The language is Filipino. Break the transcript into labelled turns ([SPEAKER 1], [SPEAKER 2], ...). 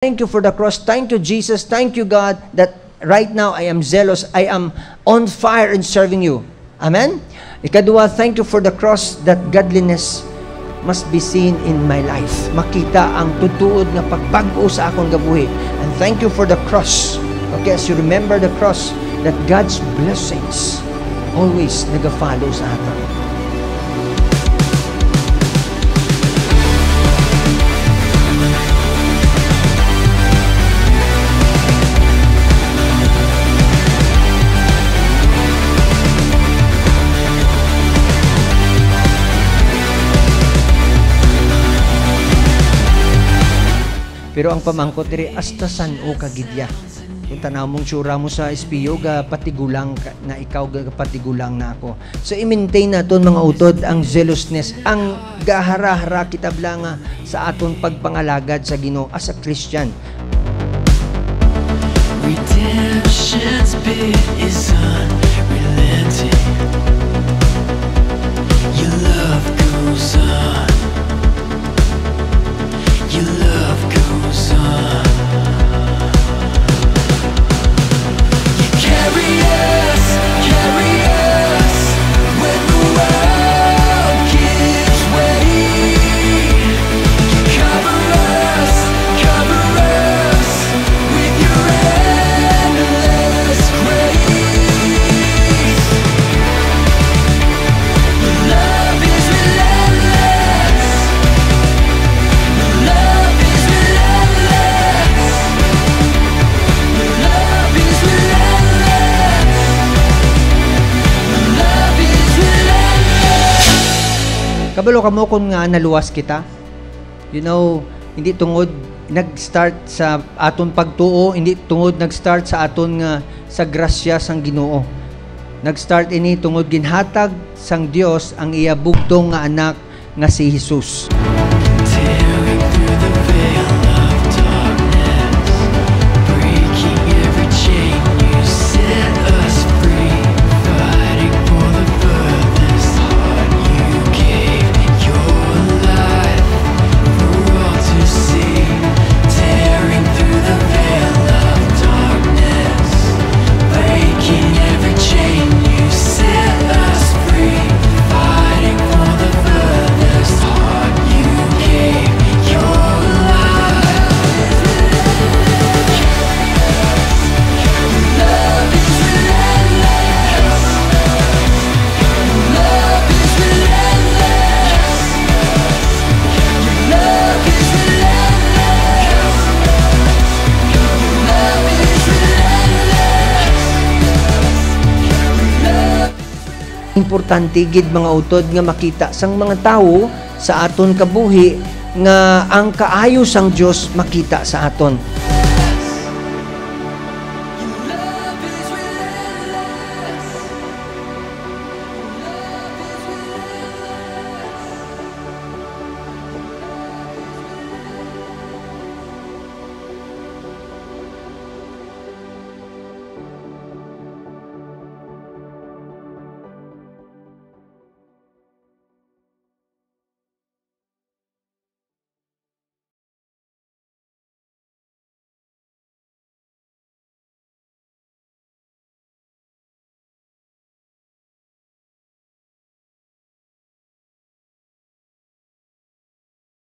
[SPEAKER 1] Thank you for the cross. Thank you, Jesus. Thank you, God, that right now I am zealous. I am on fire in serving you. Amen? Ikadua, thank you for the cross that godliness must be seen in my life. Makita ang tutuod nga pagbago sa akong gabuhi. And thank you for the cross. Okay, as you remember the cross, that God's blessings always nag-follow sa atin. Pero ang pamangkot diri hasta san o kagidya. Kung tanaw mong tsura mo sa espiyo, patigulang na ikaw, patigulang na ako. So, i-maintain naton mga utod ang zealousness, ang gahara-hara kitabla nga sa aton pagpangalagad sa Ginoo as a Christian.
[SPEAKER 2] Redemption's bid is unrelenting. Your love goes on. Your love goes on. You carry us when the world gives way. You cover us with your endless grace. Your love is relentless. Your love is relentless. Your love is relentless. Your love is relentless.
[SPEAKER 1] Kabalo ka mo kung nga naluwas kita. You know, hindi tungod nag-start sa aton pagtuo, hindi tungod nag-start sa aton nga sa grasya sang Ginoo. Nag-start ini tungod ginhatag sang Dios ang iya bugtong nga anak nga si Jesus.
[SPEAKER 2] Tearing through the veil of darkness, breaking every chain, you set us free. Fighting for the furthest heart, you gave your life for all to see. Tearing through the veil of darkness, breaking every chain, you set us free. Fighting for the furthest heart, you gave your life. Love is relentless. Love is relentless. Love is relentless. Love is relentless.
[SPEAKER 1] Importante gid mga utod nga makita sang mga tawo sa aton kabuhi nga ang kaayo sang Dios makita sa aton.